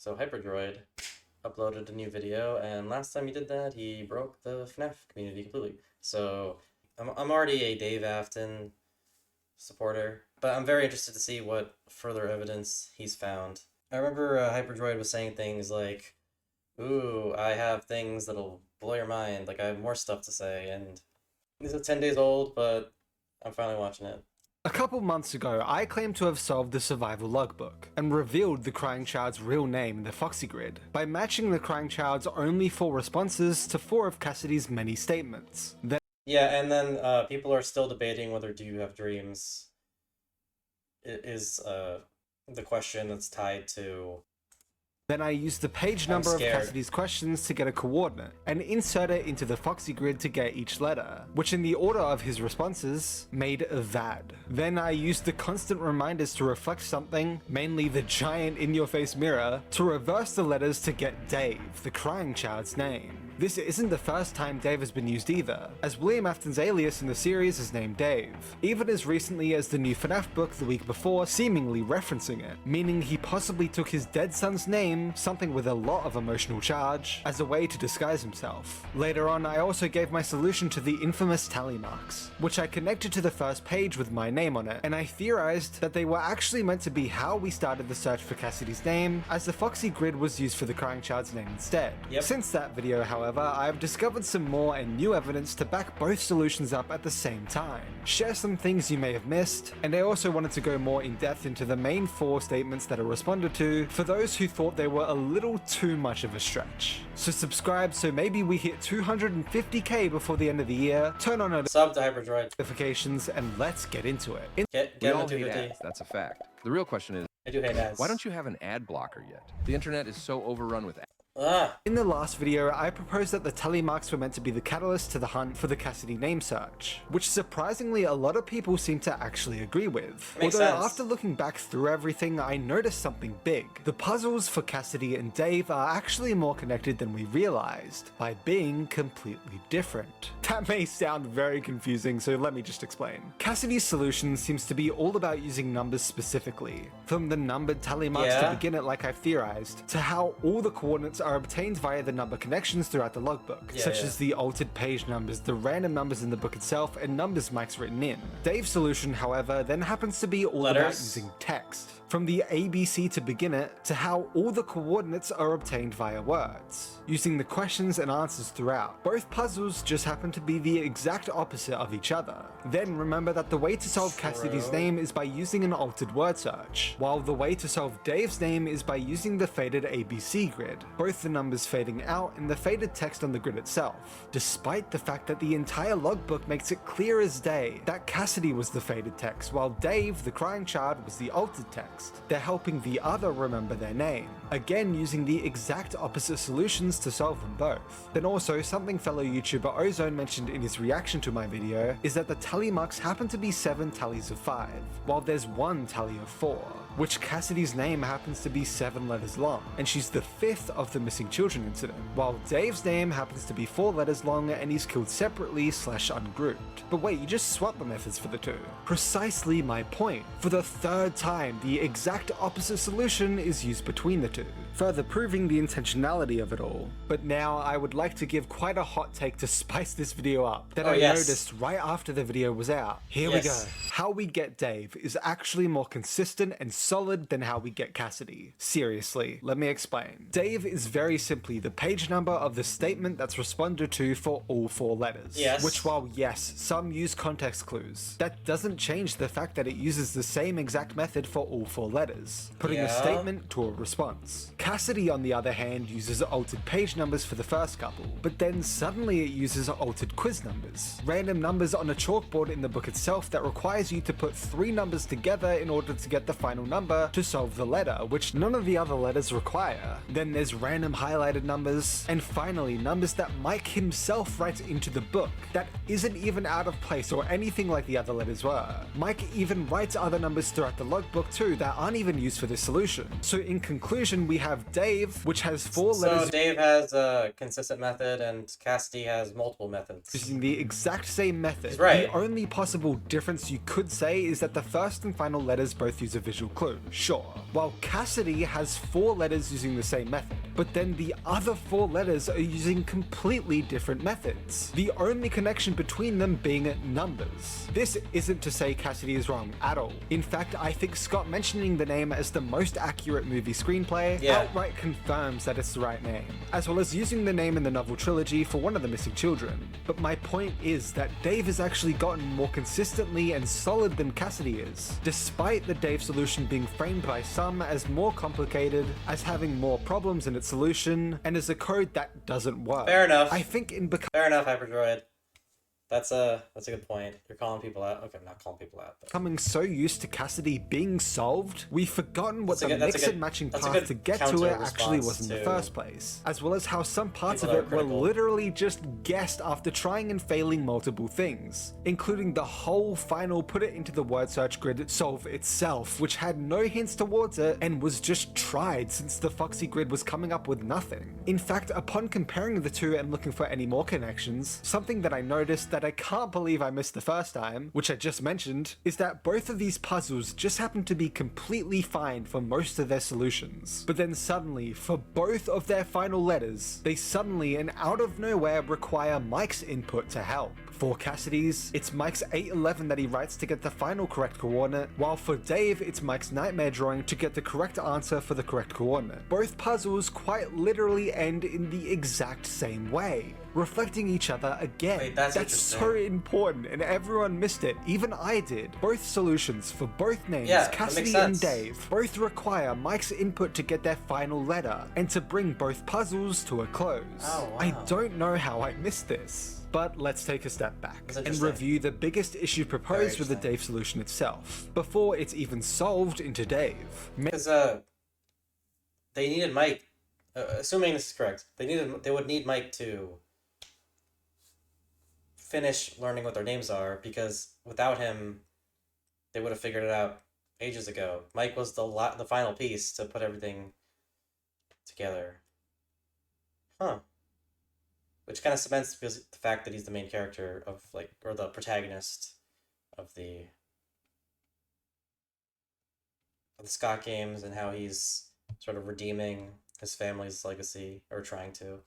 So Hyperdroid uploaded a new video, and last time he did that, he broke the FNAF community completely. So I'm already a Dave Afton supporter, but I'm very interested to see what further evidence he's found. I remember Hyperdroid was saying things like, ooh, I have things that'll blow your mind, like I have more stuff to say, and these are 10 days old, but I'm finally watching it. A couple months ago, I claimed to have solved the survival logbook, and revealed the Crying Child's real name in the Foxy Grid, by matching the Crying Child's only 4 responses to 4 of Cassidy's many statements. Yeah, and then people are still debating whether do you have dreams is the question that's tied to... Then I used the page number of Cassidy's questions to get a coordinate, and insert it into the Foxy Grid to get each letter, which in the order of his responses, made VAD. Then I used the constant reminders to reflect something, mainly the giant in-your-face mirror, to reverse the letters to get Dave, the Crying Child's name. This isn't the first time Dave has been used either, as William Afton's alias in the series is named Dave, even as recently as the new FNAF book the week before seemingly referencing it, meaning he possibly took his dead son's name, something with a lot of emotional charge, as a way to disguise himself. Later on, I also gave my solution to the infamous tally marks, which I connected to the first page with my name on it, and I theorized that they were actually meant to be how we started the search for Cassidy's name, as the Foxy Grid was used for the Crying Child's name instead. Yep. Since that video, however, I have discovered some more and new evidence to back both solutions up at the same time, share some things you may have missed, and I also wanted to go more in depth into the main 4 statements that are responded to for those who thought they were a little too much of a stretch. So subscribe so maybe we hit 250k before the end of the year, turn on Sub to Hyperdroid. notifications, and let's get into it. Get We all into hate 250. ads, that's a fact. The real question is, I do hate ads. why don't you have an ad blocker yet? The internet is so overrun with ads. In the last video, I proposed that the tally marks were meant to be the catalyst to the hunt for the Cassidy name search, which surprisingly a lot of people seem to actually agree with. Makes Although sense. after looking back through everything, I noticed something big. The puzzles for Cassidy and Dave are actually more connected than we realized, by being completely different. That may sound very confusing, so let me just explain. Cassidy's solution seems to be all about using numbers specifically, from the numbered tally marks to begin it like I've theorized, to how all the coordinates are obtained via the number connections throughout the logbook, such as the altered page numbers, the random numbers in the book itself, and numbers Mike's written in. Dave's solution, however, then happens to be all about using text, from the ABC to begin it, to how all the coordinates are obtained via words, using the questions and answers throughout. Both puzzles just happen to be the exact opposite of each other. Then remember that the way to solve Cassidy's name is by using an altered word search, while the way to solve Dave's name is by using the faded ABC grid, both the numbers fading out and the faded text on the grid itself, despite the fact that the entire logbook makes it clear as day that Cassidy was the faded text, while Dave, the Crying Child, was the altered text. They're helping the other remember their name, again using the exact opposite solutions to solve them both. Then also, something fellow YouTuber Ozone mentioned in his reaction to my video is that the tally marks happen to be 7 tallies of 5, while there's 1 tally of 4, which Cassidy's name happens to be 7 letters long, and she's the 5th of the missing children incident, while Dave's name happens to be 4 letters long and he's killed separately / ungrouped. But wait, you just swapped the methods for the 2. Precisely my point. For the 3rd time, the exact opposite solution is used between the 2, further proving the intentionality of it all. But now I would like to give quite a hot take to spice this video up that I noticed right after the video was out. Here we go. How we get Dave is actually more consistent and solid than how we get Cassidy. Seriously, let me explain. Dave is very simply the page number of the statement that's responded to for all 4 letters. Which, while yes, some use context clues, that doesn't change the fact that it uses the same exact method for all 4 letters, putting a statement to a response. Cassidy, on the other hand, uses altered page numbers for the first couple, but then suddenly it uses altered quiz numbers, random numbers on a chalkboard in the book itself that requires you to put 3 numbers together in order to get the final number to solve the letter, which none of the other letters require. Then there's random highlighted numbers, and finally numbers that Mike himself writes into the book that isn't even out of place or anything like the other letters were. Mike even writes other numbers throughout the logbook too that aren't even used for this solution. So in conclusion, we have Dave, which has 4 letters. So Dave has a consistent method and Cassidy has multiple methods. Using the exact same method. He's right. The only possible difference you could say is that the first and final letters both use a visual clue. clue, sure. While Cassidy has 4 letters using the same method, but then the other 4 letters are using completely different methods. The only connection between them being numbers. This isn't to say Cassidy is wrong at all. In fact, I think Scott mentioning the name as the most accurate movie screenplay outright confirms that it's the right name, as well as using the name in the novel trilogy for one of the missing children. But my point is that Dave has actually gotten more consistently and solid than Cassidy is, despite the Dave solution being framed by some as more complicated, as having more problems in its solution, and as a code that doesn't work. Fair enough. I think in Fair enough, Hyperdroid. That's a good point. You're calling people out. Okay, I'm not calling people out. But... becoming so used to Cassidy being solved, we've forgotten what the mix and matching path to get to it actually was in the first place, as well as how some parts of it were literally just guessed after trying and failing multiple things, including the whole final put it into the word search grid solve itself, which had no hints towards it and was just tried since the Foxy grid was coming up with nothing. In fact, upon comparing the two and looking for any more connections, something that I noticed that I can't believe I missed the first time, which I just mentioned, is that both of these puzzles just happen to be completely fine for most of their solutions. But then suddenly, for both of their final letters, they suddenly and out of nowhere require Mike's input to help. For Cassidy's, it's Mike's 811 that he writes to get the final correct coordinate, while for Dave, it's Mike's nightmare drawing to get the correct answer for the correct coordinate. Both puzzles quite literally end in the exact same way, reflecting each other again. Wait, that's so important, and everyone missed it. Even I did. Both solutions for both names, Cassidy and Dave, both require Mike's input to get their final letter, and to bring both puzzles to a close. Oh, wow. I don't know how I missed this. But let's take a step back and review the biggest issue proposed with the Dave solution itself, before it's even solved into Dave. Because they needed Mike, assuming this is correct, they would need Mike to finish learning what their names are, because without him, they would have figured it out ages ago. Mike was the final piece to put everything together. Huh. Which kind of cements the fact that he's the main character of, like, or the protagonist of the Scott games, and how he's sort of redeeming his family's legacy, or trying to.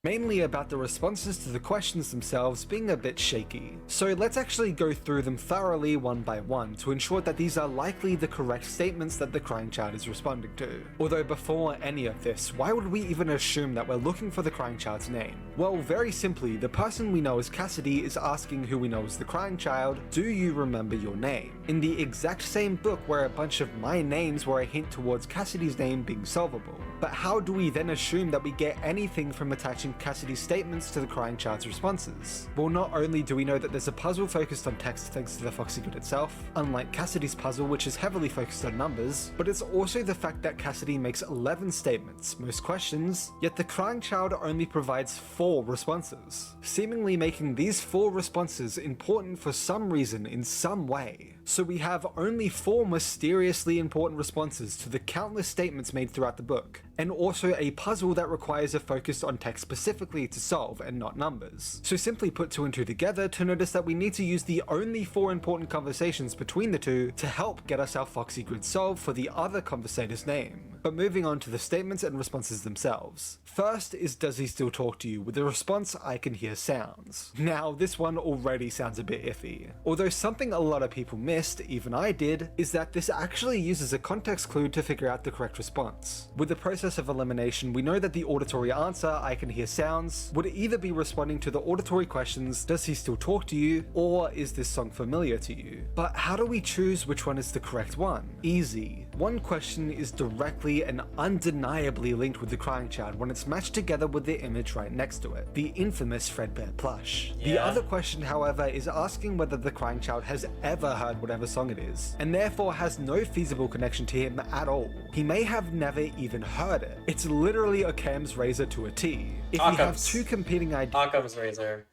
Mainly about the responses to the questions themselves being a bit shaky. So let's actually go through them thoroughly one by one to ensure that these are likely the correct statements that the crying child is responding to. Although before any of this, why would we even assume that we're looking for the crying child's name? Well, very simply, the person we know as Cassidy is asking who we know as the crying child, do you remember your name? In the exact same book where a bunch of my names were a hint towards Cassidy's name being solvable. But how do we then assume that we get anything from attaching Cassidy's statements to the crying child's responses? Well, not only do we know that there's a puzzle focused on text thanks to the Foxy grid itself, unlike Cassidy's puzzle which is heavily focused on numbers, but it's also the fact that Cassidy makes 11 statements, most questions, yet the crying child only provides 4 responses, seemingly making these 4 responses important for some reason in some way. So we have only 4 mysteriously important responses to the countless statements made throughout the book, and also a puzzle that requires a focus on text specifically to solve and not numbers. So simply put 2 and 2 together to notice that we need to use the only 4 important conversations between the two to help get us our Foxy grid solved for the other conversator's name. But moving on to the statements and responses themselves. First is, does he still talk to you? With the response, I can hear sounds. Now, this one already sounds a bit iffy. Although something a lot of people missed, even I did, is that this actually uses a context clue to figure out the correct response. With the process of elimination, we know that the auditory answer, I can hear sounds, would either be responding to the auditory questions, does he still talk to you, or is this song familiar to you? But how do we choose which one is the correct one? Easy. One question is directly and undeniably linked with the crying child when it's matched together with the image right next to it, the infamous Fredbear plush. The other question, however, is asking whether the crying child has ever heard whatever song it is, and therefore has no feasible connection to him at all. He may have never even heard it. It's literally Occam's razor to a T. If we have 2 competing ideas... Occam's razor.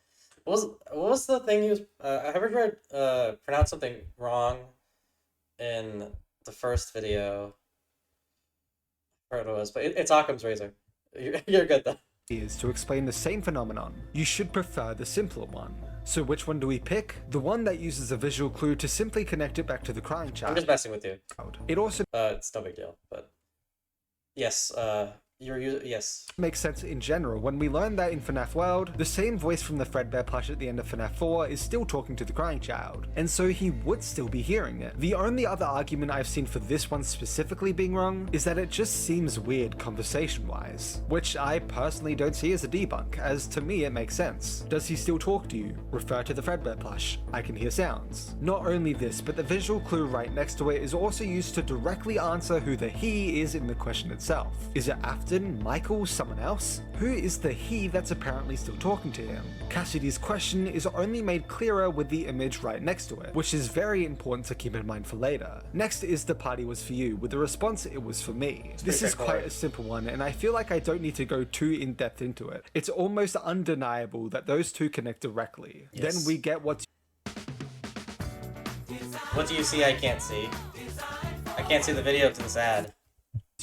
What was the thing you was... I ever heard pronounce something wrong in the first video. I don't know what it was, but it's Occam's razor. You're good though. Is to explain the same phenomenon. You should prefer the simpler one. So which one do we pick? The one that uses a visual clue to simply connect it back to the crying I'm child. just messing with you. It also It's no big deal, but yes, yes. makes sense in general when we learn that in FNAF World, the same voice from the Fredbear plush at the end of FNAF 4 is still talking to the crying child, and so he would still be hearing it. The only other argument I've seen for this one specifically being wrong is that it just seems weird conversation-wise, which I personally don't see as a debunk, as to me it makes sense. Does he still talk to you? Refer to the Fredbear plush. I can hear sounds. Not only this, but the visual clue right next to it is also used to directly answer who the he is in the question itself. Is it Afton, Michael, someone else? Who is the he that's apparently still talking to him? Cassidy's question is only made clearer with the image right next to it, which is very important to keep in mind for later. Next is the party was for you, with the response it was for me. This is quite a simple one, and I feel like I don't need to go too in depth into it. It's almost undeniable that those two connect directly. Yes. Then we get What do you see I can't see? I can't see the video to this ad.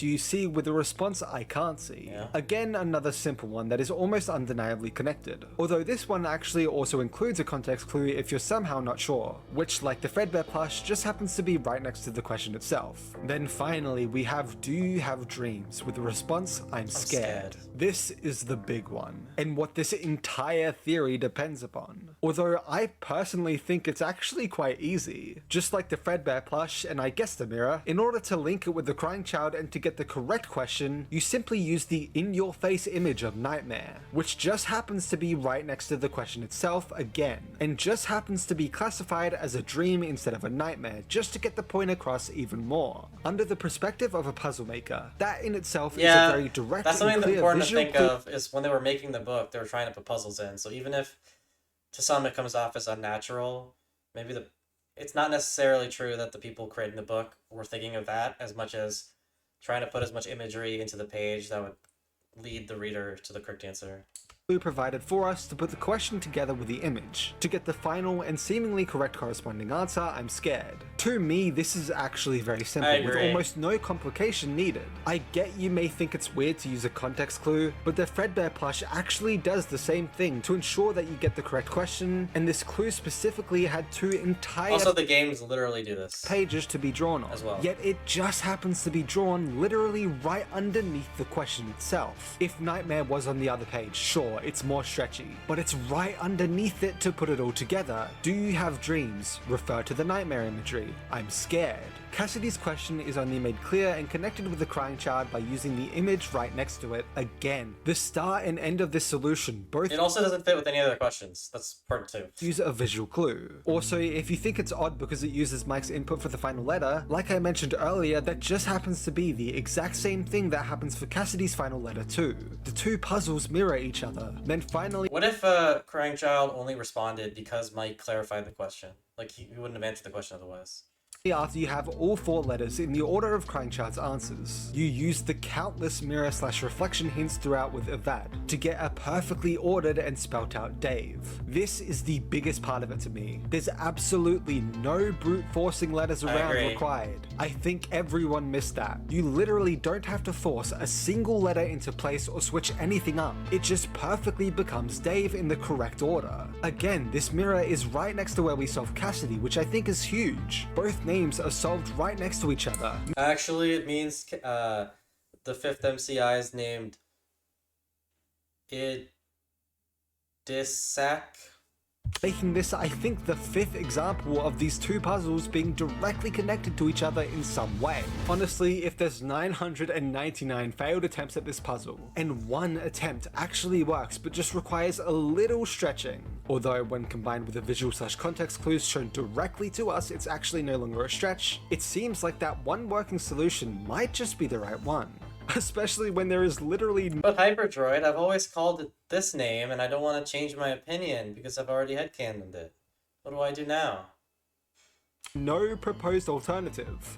you see with the response I can't see. Yeah. Again, another simple one that is almost undeniably connected, although this one actually also includes a context clue if you're somehow not sure, which, like the Fredbear plush, just happens to be right next to the question itself. Then finally we have do you have dreams, with the response I'm scared. This is the big one, and what this entire theory depends upon. Although I personally think it's actually quite easy. Just like the Fredbear plush and I guess the mirror, in order to link it with the crying child and to get the correct question, you simply use the in-your-face image of Nightmare, which just happens to be right next to the question itself again, and just happens to be classified as a dream instead of a nightmare, just to get the point across even more. Under the perspective of a puzzle maker, that in itself is a very direct that's and something clear important to visual think of, is when they were making the book, they were trying to put puzzles in, so even if to some it comes off as unnatural, maybe it's not necessarily true that the people creating the book were thinking of that as much as trying to put as much imagery into the page that would lead the reader to the correct answer. Provided for us to put the question together with the image, to get the final and seemingly correct corresponding answer, I'm scared. To me, this is actually very simple, with almost no complication needed. I get you may think it's weird to use a context clue, but the Fredbear plush actually does the same thing to ensure that you get the correct question, and this clue specifically had two entire Also, the games literally do this. Pages to be drawn on, as well. Yet it just happens to be drawn literally right underneath the question itself. If Nightmare was on the other page, sure, it's more stretchy, but it's right underneath it to put it all together. Do you have dreams? Refer to the nightmare imagery. I'm scared. Cassidy's question is only made clear and connected with the crying child by using the image right next to it again. The start and end of this solution both It also doesn't fit with any other questions. That's part 2. Use a visual clue. Also, if you think it's odd because it uses Mike's input for the final letter, like I mentioned earlier, that just happens to be the exact same thing that happens for Cassidy's final letter too. The two puzzles mirror each other. Then finally, What if crying child only responded because Mike clarified the question? Like, he wouldn't have answered the question otherwise. after you have all 4 letters in the order of Crying Child's answers, you use the countless mirror/reflection hints throughout with Evad to get a perfectly ordered and spelt out Dave. This is the biggest part of it to me. There's absolutely no brute forcing letters around required. I think everyone missed that. You literally don't have to force a single letter into place or switch anything up. It just perfectly becomes Dave in the correct order. Again, this mirror is right next to where we solve Cassidy, which I think is huge. Both names are solved right next to each other. Actually, it means the 5th MCI is named Idisak. Making this, I think, the 5th example of these two puzzles being directly connected to each other in some way. Honestly, if there's 999 failed attempts at this puzzle, and one attempt actually works but just requires a little stretching, although when combined with the visual/context clues shown directly to us, it's actually no longer a stretch, it seems like that one working solution might just be the right one. Especially when there is literally But Hyperdroid, I've always called it this name, and I don't want to change my opinion because I've already headcanoned it. What do I do now? no proposed alternative.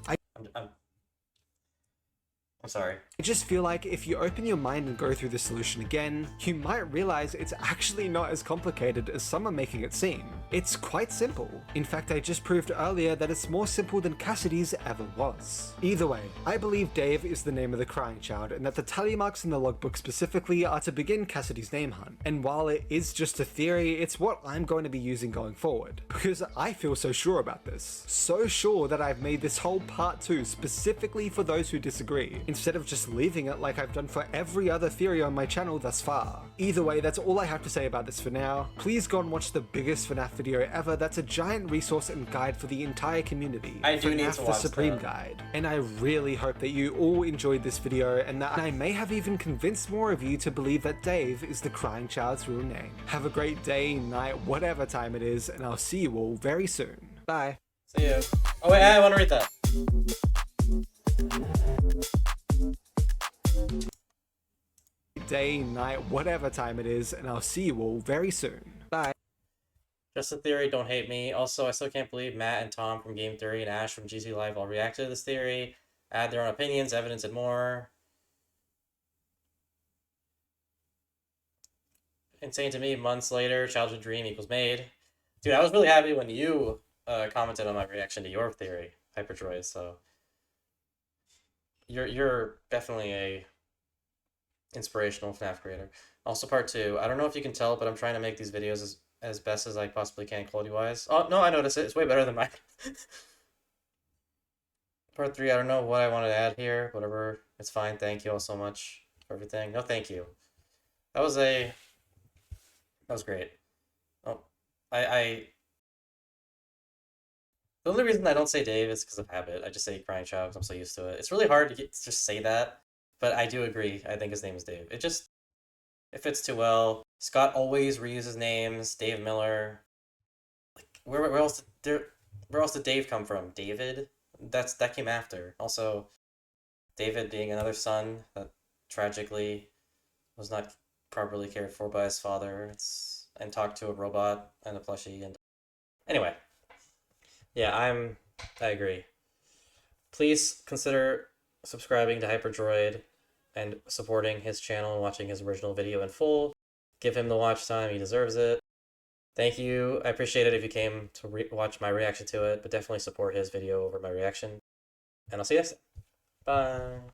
I'm sorry. I just feel like if you open your mind and go through the solution again, you might realize it's actually not as complicated as some are making it seem. It's quite simple. In fact, I just proved earlier that it's more simple than Cassidy's ever was. Either way, I believe Dave is the name of the crying child and that the tally marks in the logbook specifically are to begin Cassidy's name hunt. And while it is just a theory, it's what I'm going to be using going forward. Because I feel so sure about this. So sure that I've made this whole part 2 specifically for those who disagree, instead of just leaving it like I've done for every other theory on my channel thus far. Either way, that's all I have to say about this for now. Please go and watch the biggest FNAF video ever that's a giant resource and guide for the entire community. I do FNAF need to watch the Supreme that. Guide. And I really hope that you all enjoyed this video and that I may have even convinced more of you to believe that Dave is the crying child's real name. Have a great day, night, whatever time it is, and I'll see you all very soon. Bye. See ya. Oh wait, I want to read that. Day, night, whatever time it is, and I'll see you all very soon. Bye. Just a theory, don't hate me. Also, I still can't believe Matt and Tom from Game Theory and Ash from GC Live all reacted to this theory, add their own opinions, evidence, and more. Insane to me, months later, childhood dream equals made. Dude, I was really happy when you commented on my reaction to your theory, Hyperdroid, so you're definitely a inspirational FNAF creator. Also, part 2, I don't know if you can tell, but I'm trying to make these videos as best as I possibly can quality-wise. Oh, no, I noticed it. It's way better than mine. Part 3, I don't know what I want to add here. Whatever. It's fine. Thank you all so much for everything. No, thank you. That was great. Oh, the only reason I don't say Dave is because of habit. I just say crying child because I'm so used to it. It's really hard to just say that, but I do agree. I think his name is Dave. It fits too well. Scott always reuses names. Dave Miller. Like where else did Dave come from? David? That came after. Also, David being another son that tragically was not properly cared for by his father. And talked to a robot and a plushie. And anyway, yeah, I agree. Please consider subscribing to Hyperdroid and supporting his channel and watching his original video in full. Give him the watch time, he deserves it. Thank you. I appreciate it if you came to watch my reaction to it, but definitely support his video over my reaction. And I'll see you next time. Bye.